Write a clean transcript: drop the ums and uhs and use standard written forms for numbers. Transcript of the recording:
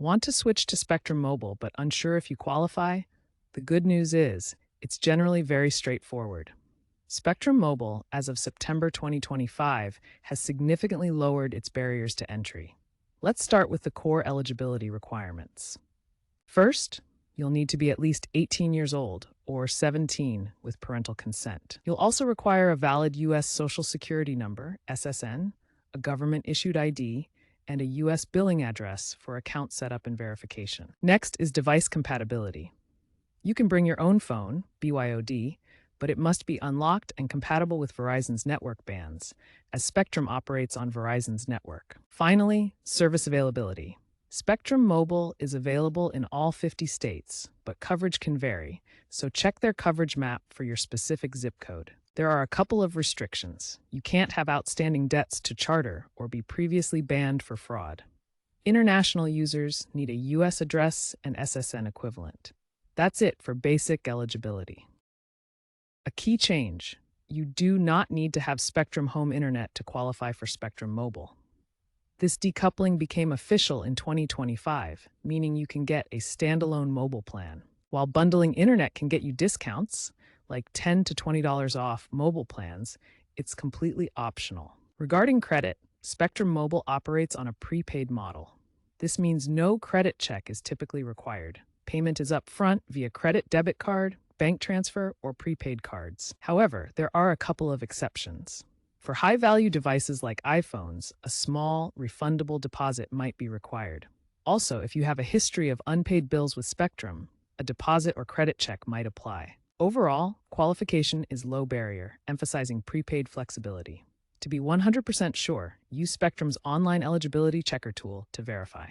Want to switch to Spectrum Mobile but unsure if you qualify? The good news is, it's generally very straightforward. Spectrum Mobile, as of September 2025, has significantly lowered its barriers to entry. Let's start with the core eligibility requirements. First, you'll need to be at least 18 years old or 17 with parental consent. You'll also require a valid U.S. Social Security number, SSN, a government-issued ID, and a U.S. billing address for account setup and verification. Next is device compatibility. You can bring your own phone, BYOD, but it must be unlocked and compatible with Verizon's network bands, as Spectrum operates on Verizon's network. Finally, service availability. Spectrum Mobile is available in all 50 states, but coverage can vary, so check their coverage map for your specific zip code. There are a couple of restrictions. You can't have outstanding debts to Charter or be previously banned for fraud. International users need a U.S. address and SSN equivalent. That's it for basic eligibility. A key change: you do not need to have Spectrum Home Internet to qualify for Spectrum Mobile. This decoupling became official in 2025, meaning you can get a standalone mobile plan. While bundling internet can get you discounts, like $10 to $20 off mobile plans, it's completely optional. Regarding credit, Spectrum Mobile operates on a prepaid model. This means no credit check is typically required. Payment is upfront via credit debit card, bank transfer, or prepaid cards. However, there are a couple of exceptions. For high-value devices like iPhones, a small, refundable deposit might be required. Also, if you have a history of unpaid bills with Spectrum, a deposit or credit check might apply. Overall, qualification is low barrier, emphasizing prepaid flexibility. To be 100% sure, use Spectrum's online eligibility checker tool to verify.